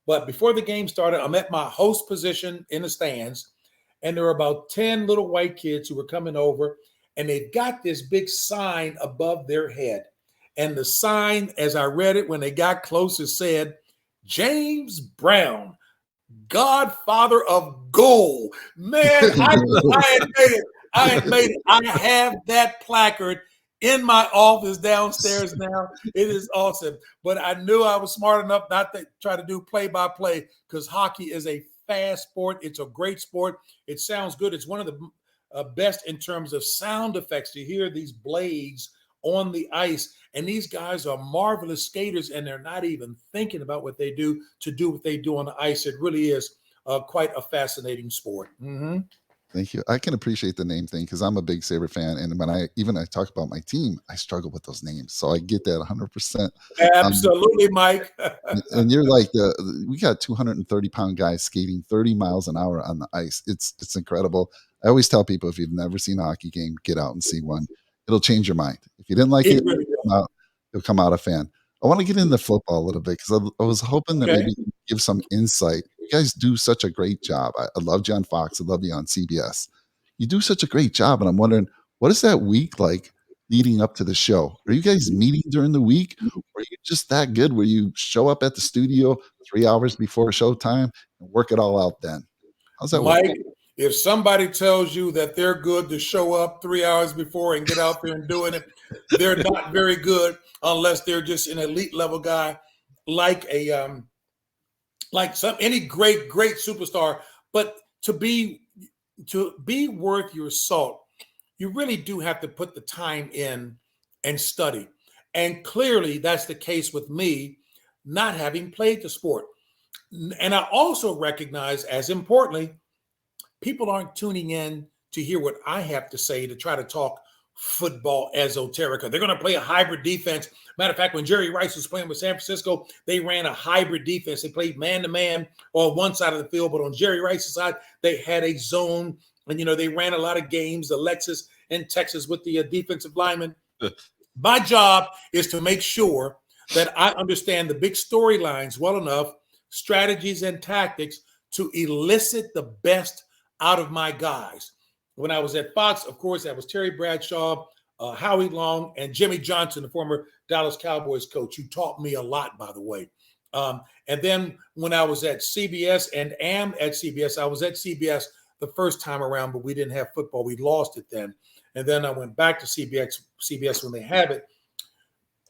But before the game started, I'm at my host position in the stands, and there were about 10 little white kids who were coming over, and they've got this big sign above their head. And the sign, as I read it when they got closer, said, James Brown, Godfather of Goal. Man, I had made it. I had made it. I have that placard in my office downstairs now. It is awesome. But I knew I was smart enough not to try to do play-by-play because hockey is a fast sport. It's a great sport. It sounds good. It's one of the best in terms of sound effects. To hear these blades on the ice, and these guys are marvelous skaters, and they're not even thinking about what they do to do what they do on the ice. It really is quite a fascinating sport. Mm-hmm. Thank you. I can appreciate the name thing because I'm a big Sabre fan, and when I talk about my team, I struggle with those names, so I get that 100%. Absolutely, Mike. And you're like we got 230-pound guys skating 30 miles an hour on the ice. It's incredible. I always tell people if you've never seen a hockey game, get out and see one. It'll change your mind. If you didn't like it, really you'll come out a fan. I want to get into football a little bit because I was hoping that maybe you could give some insight. You guys do such a great job. I loved you on Fox. I love you on CBS. You do such a great job. And I'm wondering, what is that week like leading up to the show? Are you guys meeting during the week? Or are you just that good where you show up at the studio 3 hours before showtime and work it all out then? How's that Mike, work? if somebody tells you that they're good to show up 3 hours before and get out there and doing it, they're not very good unless they're just an elite level guy like any great superstar. But to be worth your salt, you really do have to put the time in and study. And clearly that's the case with me, not having played the sport. And I also recognize, as importantly, people aren't tuning in to hear what I have to say to try to talk football esoterica. They're going to play a hybrid defense. Matter of fact, when Jerry Rice was playing with San Francisco, they ran a hybrid defense. They played man-to-man on one side of the field, but on Jerry Rice's side, they had a zone. And, they ran a lot of games, Alexis in Texas with the defensive linemen. My job is to make sure that I understand the big storylines well enough, strategies and tactics to elicit the best out of my guys. When I was at Fox, of course, that was Terry Bradshaw, Howie Long, and Jimmy Johnson, the former Dallas Cowboys coach, who taught me a lot, by the way. And then when I was at CBS and am at CBS, I was at CBS the first time around, but we didn't have football. We lost it then. And then I went back to CBS when they have it.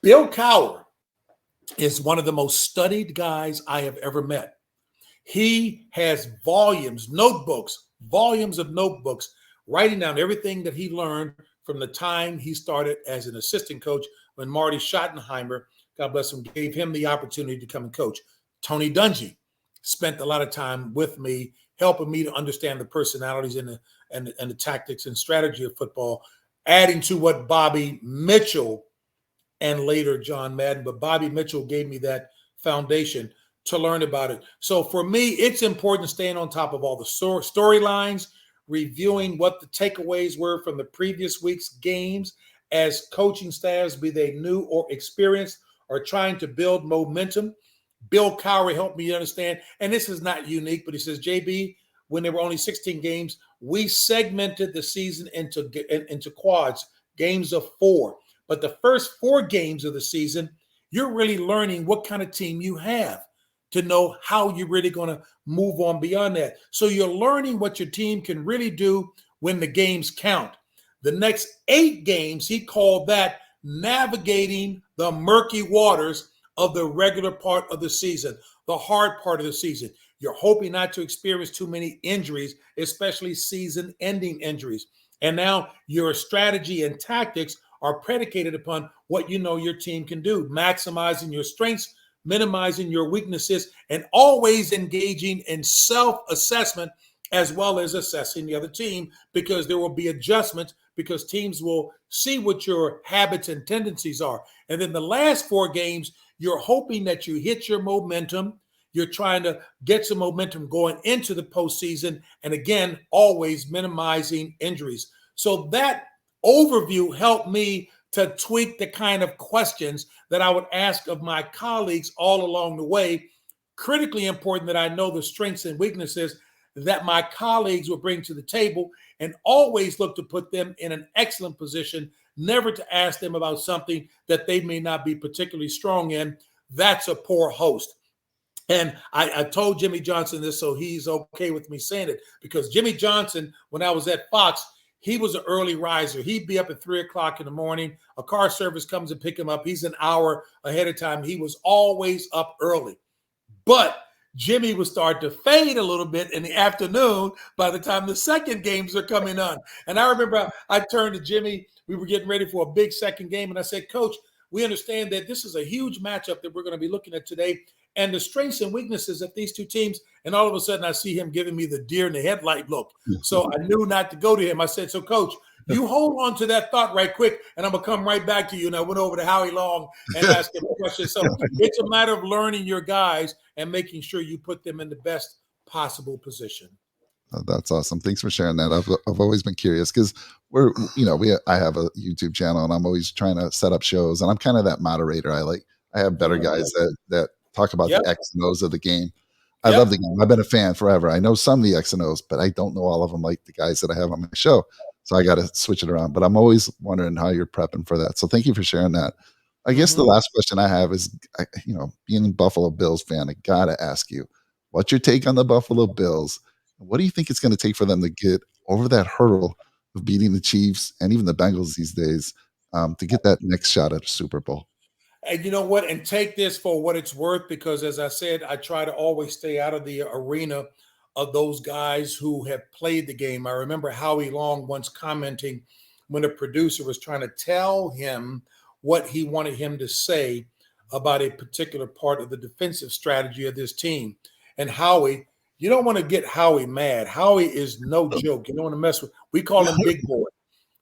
Bill Cowher is one of the most studied guys I have ever met. He has volumes of notebooks, writing down everything that he learned from the time he started as an assistant coach when Marty Schottenheimer, God bless him, gave him the opportunity to come and coach. Tony Dungy spent a lot of time with me, helping me to understand the personalities and the tactics and strategy of football, adding to what Bobby Mitchell and later John Madden, but Bobby Mitchell gave me that foundation to learn about it. So for me, it's important staying on top of all the storylines, reviewing what the takeaways were from the previous week's games as coaching staffs, be they new or experienced, are trying to build momentum. Bill Cowher helped me understand, and this is not unique, but he says, JB, when there were only 16 games, we segmented the season into quads, games of 4. But the first 4 games of the season, you're really learning what kind of team you have to know how you're really going to move on beyond that. So you're learning what your team can really do when the games count. The next 8 games, he called that navigating the murky waters of the regular part of the season, the hard part of the season. You're hoping not to experience too many injuries, especially season-ending injuries. And now your strategy and tactics are predicated upon what you know your team can do, maximizing your strengths, minimizing your weaknesses, and always engaging in self-assessment as well as assessing the other team, because there will be adjustments, because teams will see what your habits and tendencies are. And then the last 4 games, you're hoping that you hit your momentum. You're trying to get some momentum going into the postseason. And again, always minimizing injuries. So that overview helped me to tweak the kind of questions that I would ask of my colleagues all along the way. Critically important that I know the strengths and weaknesses that my colleagues will bring to the table, and always look to put them in an excellent position, never to ask them about something that they may not be particularly strong in. That's a poor host. And I told Jimmy Johnson this, so he's okay with me saying it, because Jimmy Johnson, when I was at Fox, he was an early riser. He'd be up at 3 o'clock in the morning. A car service comes and pick him up. He's an hour ahead of time. He was always up early. But Jimmy would start to fade a little bit in the afternoon by the time the second games are coming on. And I remember I turned to Jimmy. We were getting ready for a big second game. And I said, Coach, we understand that this is a huge matchup that we're going to be looking at today, and the strengths and weaknesses of these two teams. And all of a sudden I see him giving me the deer in the headlight look. So I knew not to go to him. I said, so Coach, you hold on to that thought right quick, and I'm going to come right back to you. And I went over to Howie Long and asked him a question. So it's a matter of learning your guys and making sure you put them in the best possible position. Oh, that's awesome. Thanks for sharing that. I've always been curious, because I have a YouTube channel, and I'm always trying to set up shows, and I'm kind of that moderator. I have better guys that talk about the X and O's of the game. I love the game. I've been a fan forever. I know some of the X and O's, but I don't know all of them like the guys that I have on my show. So I got to switch it around. But I'm always wondering how you're prepping for that. So thank you for sharing that. I guess the last question I have is, being a Buffalo Bills fan, I got to ask you, what's your take on the Buffalo Bills? What do you think it's going to take for them to get over that hurdle of beating the Chiefs and even the Bengals these days, to get that next shot at a Super Bowl? And you know what? And take this for what it's worth, because as I said, I try to always stay out of the arena of those guys who have played the game. I remember Howie Long once commenting when a producer was trying to tell him what he wanted him to say about a particular part of the defensive strategy of this team. And Howie, you don't want to get Howie mad. Howie is no joke. You don't want to mess with. We call him Big Boy.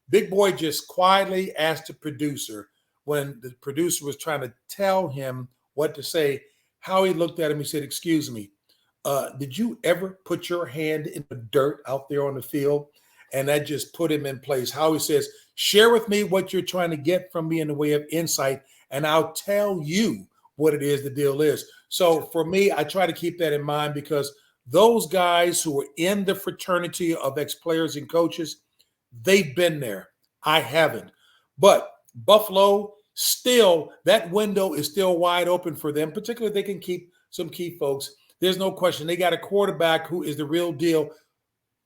Big Boy just quietly asked the producer, when the producer was trying to tell him what to say, Howie looked at him. He said, excuse me, did you ever put your hand in the dirt out there on the field? And that just put him in place. Howie says, share with me what you're trying to get from me in the way of insight, and I'll tell you what it is the deal is. So for me, I try to keep that in mind, because those guys who are in the fraternity of ex-players and coaches, they've been there. I haven't. But Buffalo, still, that window is still wide open for them, particularly if they can keep some key folks. There's no question. They got a quarterback who is the real deal,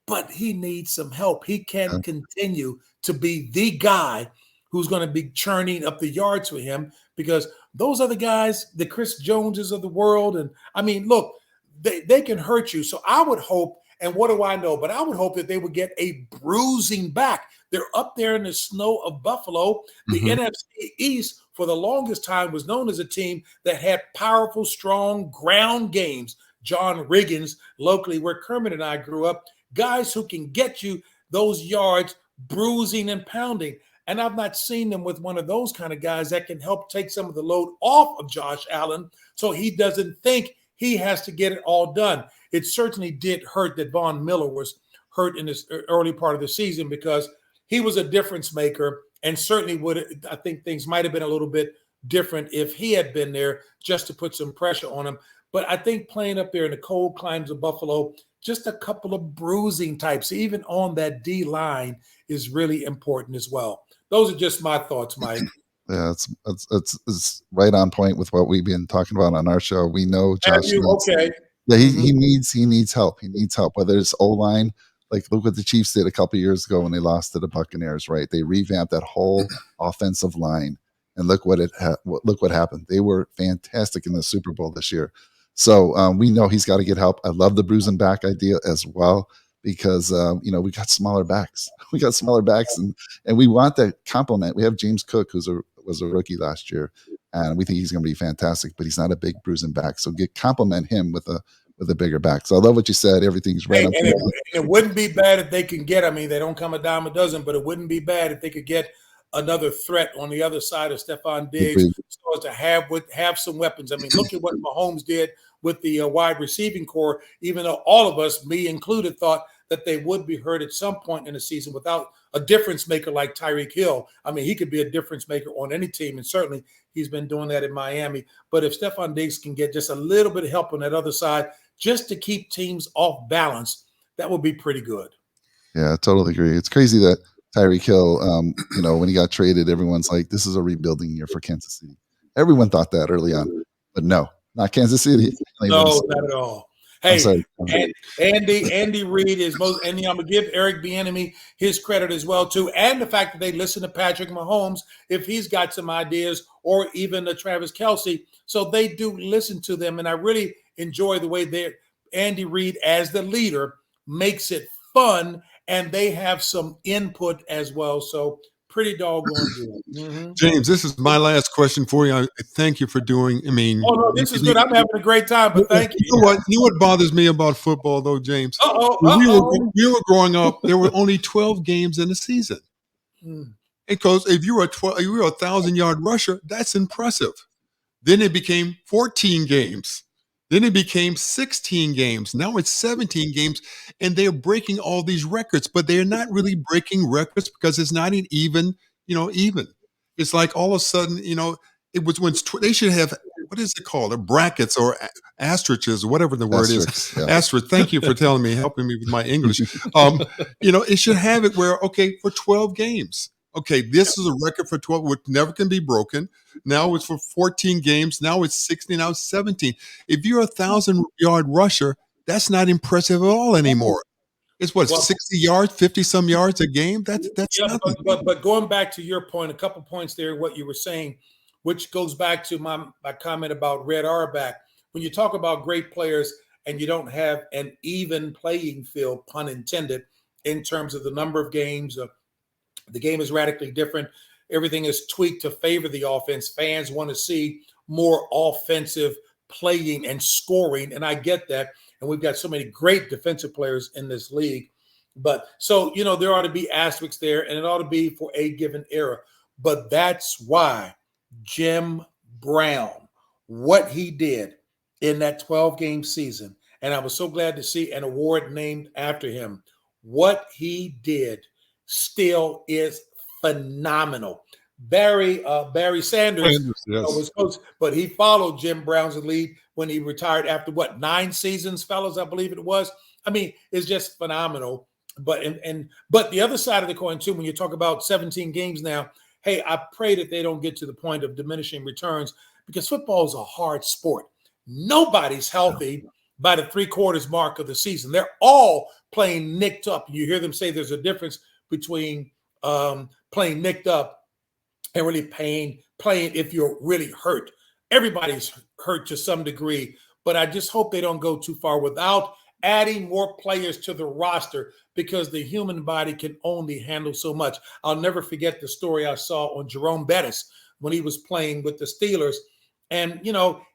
but he needs some help. He can't continue to be the guy who's going to be churning up the yards for him, because those are the guys, the Chris Joneses of the world. And I mean, look, they can hurt you. So I would hope, and what do I know? But I would hope that they would get a bruising back. They're up there in the snow of Buffalo. The NFC East, for the longest time, was known as a team that had powerful, strong ground games. John Riggins, locally where Kermit and I grew up, guys who can get you those yards, bruising and pounding. And I've not seen them with one of those kind of guys that can help take some of the load off of Josh Allen, so he doesn't think he has to get it all done. It certainly did hurt that Von Miller was hurt in this early part of the season, because he was a difference maker, and certainly would, I think things might have been a little bit different if he had been there just to put some pressure on him. But I think playing up there in the cold climes of Buffalo, just a couple of bruising types, even on that D line, is really important as well. Those are just my thoughts, Mike. Yeah, it's right on point with what we've been talking about on our show. We know Josh. Okay. Yeah, he needs help. He needs help. Whether it's O-line, like look what the Chiefs did a couple of years ago when they lost to the Buccaneers. Right, they revamped that whole offensive line, and look what happened. They were fantastic in the Super Bowl this year. So we know he's got to get help. I love the bruising back idea as well. because we got smaller backs. We got smaller backs, and we want that compliment. We have James Cook, was a rookie last year, and we think he's going to be fantastic. But he's not a big bruising back, so compliment him with a bigger back. So I love what you said. Everything's right. And it wouldn't be bad if they can get. I mean, they don't come a dime a dozen, but it wouldn't be bad if they could get another threat on the other side of Stephon Diggs, so as to have some weapons. I mean, look at what Mahomes did with the wide receiving core, even though all of us, me included, thought that they would be hurt at some point in the season without a difference maker like Tyreek Hill. I mean, he could be a difference maker on any team, and certainly he's been doing that in Miami. But if Stephon Diggs can get just a little bit of help on that other side, just to keep teams off balance, that would be pretty good. Yeah, I totally agree. It's crazy that Tyreek Hill, when he got traded, everyone's like, this is a rebuilding year for Kansas City. Everyone thought that early on, but no, not Kansas City. No, not at all. Hey, Andy Reid is and I'm gonna give Eric Bieniemy his credit as well too, and the fact that they listen to Patrick Mahomes if he's got some ideas, or even Travis Kelce. So they do listen to them, and I really enjoy the way Andy Reid as the leader makes it fun, and they have some input as well. So pretty doggone good. Mm-hmm. James, this is my last question for you. I thank you for doing. I mean, this is good. I'm having a great time, but thank you. You know what bothers me about football, though, James? When we were growing up, there were only 12 games in a season. Because if you were a 1,000-yard rusher, that's impressive. Then it became 14 games. Then it became 16 games. Now it's 17 games, and they're breaking all these records, but they're not really breaking records because it's not even. It's like all of a sudden, it was when they should have, what is it called? Brackets or asterisks, or whatever the word is. Yeah. Asterisk. Thank you for helping me with my English. It should have it where, for 12 games. Okay, this is a record for 12, which never can be broken. Now it's for 14 games. Now it's 16. Now it's 17. If you're a 1,000-yard rusher, that's not impressive at all anymore. It's 60 yards, 50-some yards a game? That's nothing. But going back to your point, a couple points there, what you were saying, which goes back to my comment about Red Auerbach. When you talk about great players and you don't have an even playing field, pun intended, in terms of the number of games, the game is radically different. Everything is tweaked to favor the offense. Fans want to see more offensive playing and scoring, and I get that. And we've got so many great defensive players in this league. But so, there ought to be asterisks there, and it ought to be for a given era. But that's why Jim Brown, what he did in that 12-game season, and I was so glad to see an award named after him. What he did still is phenomenal. Barry Sanders was coach, but he followed Jim Brown's lead when he retired after 9 seasons, fellas, I believe it was. I mean, it's just phenomenal. But the other side of the coin too, when you talk about 17 games now, hey, I pray that they don't get to the point of diminishing returns, because football is a hard sport. Nobody's healthy by the 3/4 mark of the season. They're all playing nicked up. You hear them say there's a difference between playing nicked up and really playing if you're really hurt. Everybody's hurt to some degree, but I just hope they don't go too far without adding more players to the roster, because the human body can only handle so much. I'll never forget the story I saw on Jerome Bettis when he was playing with the Steelers. And,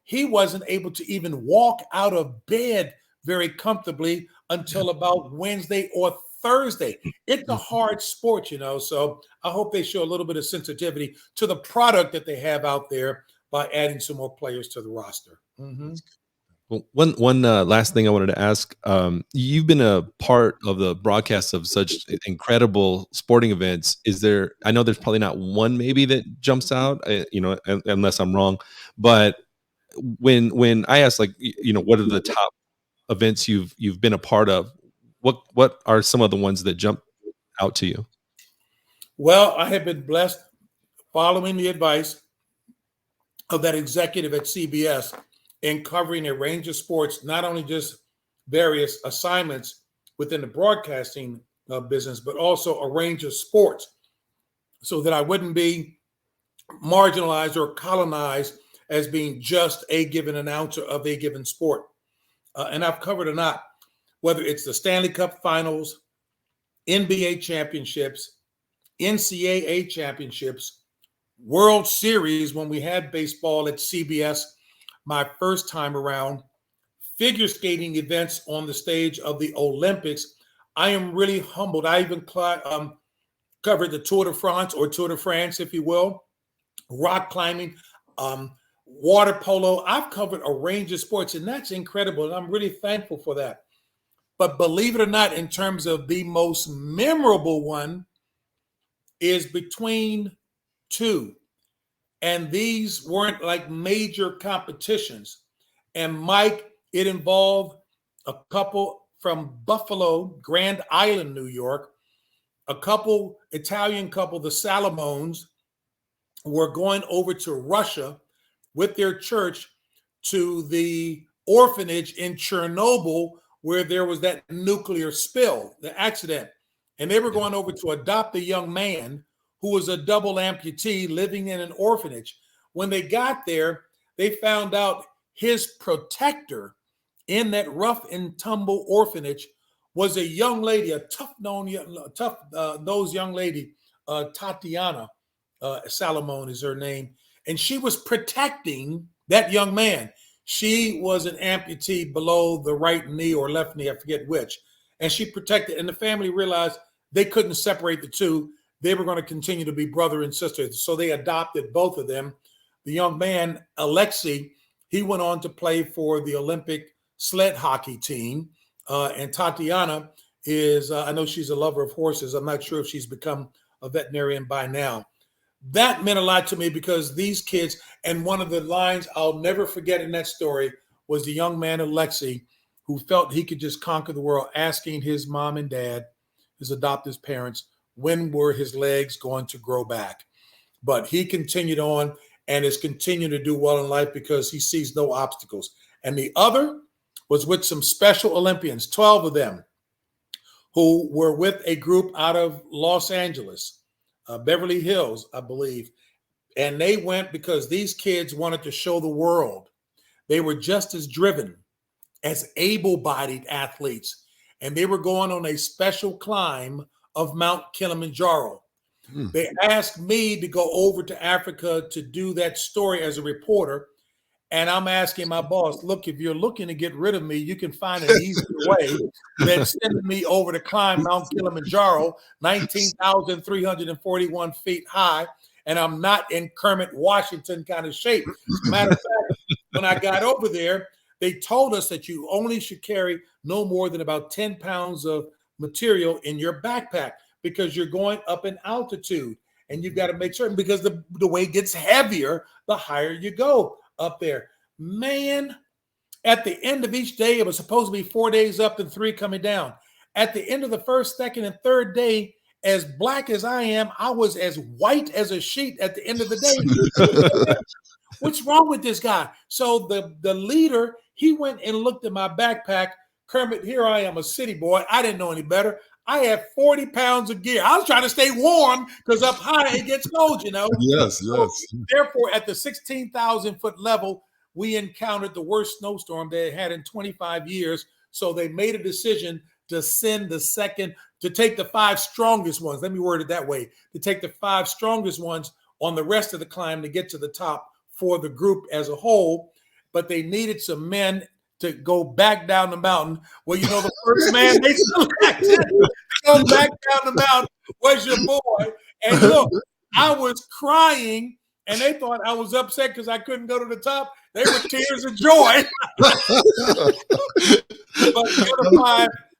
he wasn't able to even walk out of bed very comfortably until about Wednesday or Thursday. It's a hard sport, so I hope they show a little bit of sensitivity to the product that they have out there by adding some more players to the roster. Mm-hmm. Well, one last thing I wanted to ask. You've been a part of the broadcast of such incredible sporting events. I know there's probably not one maybe that jumps out, unless I'm wrong, but when I ask, what are the top events you've been a part of, what are some of the ones that jump out to you? Well, I have been blessed following the advice of that executive at CBS in covering a range of sports, not only just various assignments within the broadcasting business, but also a range of sports, so that I wouldn't be marginalized or colonized as being just a given announcer of a given sport. And I've covered a lot. whether it's the Stanley Cup Finals, NBA championships, NCAA championships, World Series when we had baseball at CBS my first time around, figure skating events on the stage of the Olympics. I am really humbled. I even covered the Tour de France, or Tour de France, if you will, rock climbing, water polo. I've covered a range of sports, and that's incredible. And I'm really thankful for that. But believe it or not, in terms of the most memorable one is between two. And these weren't like major competitions. And Mike, it involved a couple from Buffalo, Grand Island, New York, Italian couple, the Salamones, were going over to Russia with their church to the orphanage in Chernobyl where there was that nuclear spill, the accident. And they were going over to adopt a young man who was a double amputee living in an orphanage. When they got there, they found out his protector in that rough and tumble orphanage was a young lady, a tough-nosed young lady, Tatiana Salamone is her name, and she was protecting that young man. She was an amputee below the right knee or left knee, I forget which, and she protected, and the family realized they couldn't separate the two. They were going to continue to be brother and sister, so they adopted both of them. The young man, Alexei, he went on to play for the Olympic sled hockey team. And Tatiana is, I know she's a lover of horses. I'm not sure if she's become a veterinarian by now. That meant a lot to me because these kids, and one of the lines I'll never forget in that story was the young man, Alexei, who felt he could just conquer the world, asking his mom and dad, his adoptive parents, when were his legs going to grow back? But he continued on and is continuing to do well in life because he sees no obstacles. And the other was with some Special Olympians, 12 of them, who were with a group out of Los Angeles, Beverly Hills, I believe. And they went because these kids wanted to show the world they were just as driven as able-bodied athletes. And they were going on a special climb of Mount Kilimanjaro. They asked me to go over to Africa to do that story as a reporter. And I'm asking my boss, look, if you're looking to get rid of me, you can find an easier way than sending me over to climb Mount Kilimanjaro, 19,341 feet high. And I'm not in Kermit Washington kind of shape. Matter of fact, when I got over there, they told us that you only should carry no more than about 10 pounds of material in your backpack because you're going up in altitude. And you've got to make certain because the weight gets heavier the higher you go up there. Man, at the end of each day, it was supposed to be 4 days up and 3 coming down. At the end of the first, second, and third day, as black as I am, I was as white as a sheet at the end of the day. What's wrong with this guy? So the leader, he went and looked at my backpack. Kermit, here I am, a city boy. I didn't know any better. I had 40 pounds of gear. I was trying to stay warm because up high it gets cold, you know. Yes. So, therefore, at the 16,000 foot level, we encountered the worst snowstorm they had in 25 years. So they made a decision to send to take the 5 strongest ones. Let me word it that way, to take the 5 strongest ones on the rest of the climb to get to the top for the group as a whole. But they needed some men to go back down the mountain. Well, you know, the first man they selected to go back down the mountain was your boy. And look, I was crying, and they thought I was upset because I couldn't go to the top. They were tears of joy. But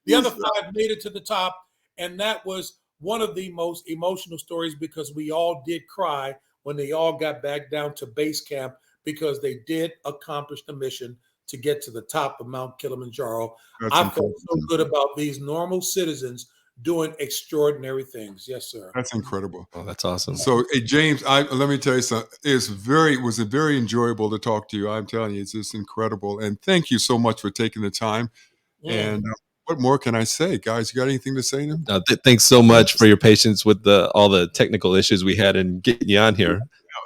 the other five made it to the top, and that was one of the most emotional stories because we all did cry when they all got back down to base camp because they did accomplish the mission to get to the top of Mount Kilimanjaro. I felt so good about these normal citizens doing extraordinary things. Yes, sir. That's incredible. Oh, that's awesome. So, hey, James, let me tell you something. It was very enjoyable to talk to you. I'm telling you, it's just incredible. And thank you so much for taking the time. Yeah. And what more can I say? Guys, you got anything to say to them? Thanks so much for your patience with all the technical issues we had in getting you on here.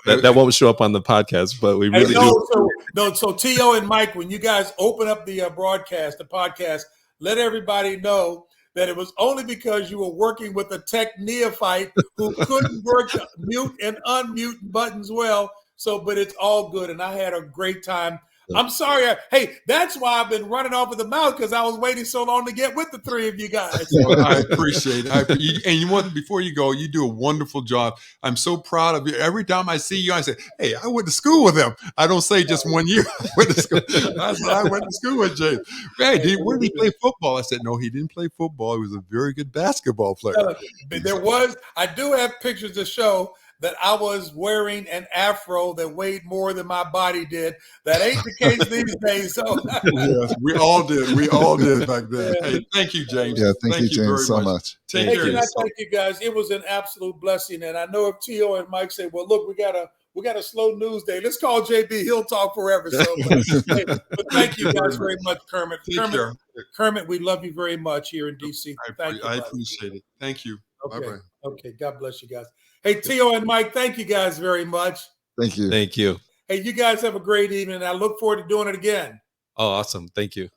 That won't show up on the podcast, but we really do. So T.O. and Mike, when you guys open up the podcast, let everybody know that it was only because you were working with a tech neophyte who couldn't work the mute and unmute buttons well. So, but it's all good, and I had a great time. I'm sorry. Hey, that's why I've been running off of the mouth, because I was waiting so long to get with the three of you guys. Well, I appreciate it. And you want, before you go, you do a wonderful job. I'm so proud of you. Every time I see you, I say, "Hey, I went to school with him." I don't say just 1 year. I went to school. I said I went to school with James. Hey, where did he play football? I said, no, he didn't play football. He was a very good basketball player. I do have pictures to show that I was wearing an afro that weighed more than my body did. That ain't the case these days. So yes, we all did. We all did back then. Yeah. Hey, thank you, James. Yeah, thank you, James, very so much. Take Hey, care. can I thank you guys? It was an absolute blessing. And I know if T.O. and Mike say, well, look, we got a slow news day. Let's call JB. He'll talk forever. So but thank you guys very much, Kermit. Kermit, we love you very much here in DC. Thank you. I appreciate it. Thank you. Okay. Bye-bye. Okay. God bless you guys. Hey, T.O. and Mike, thank you guys very much. Thank you. Thank you. Hey, you guys have a great evening. I look forward to doing it again. Oh, awesome. Thank you.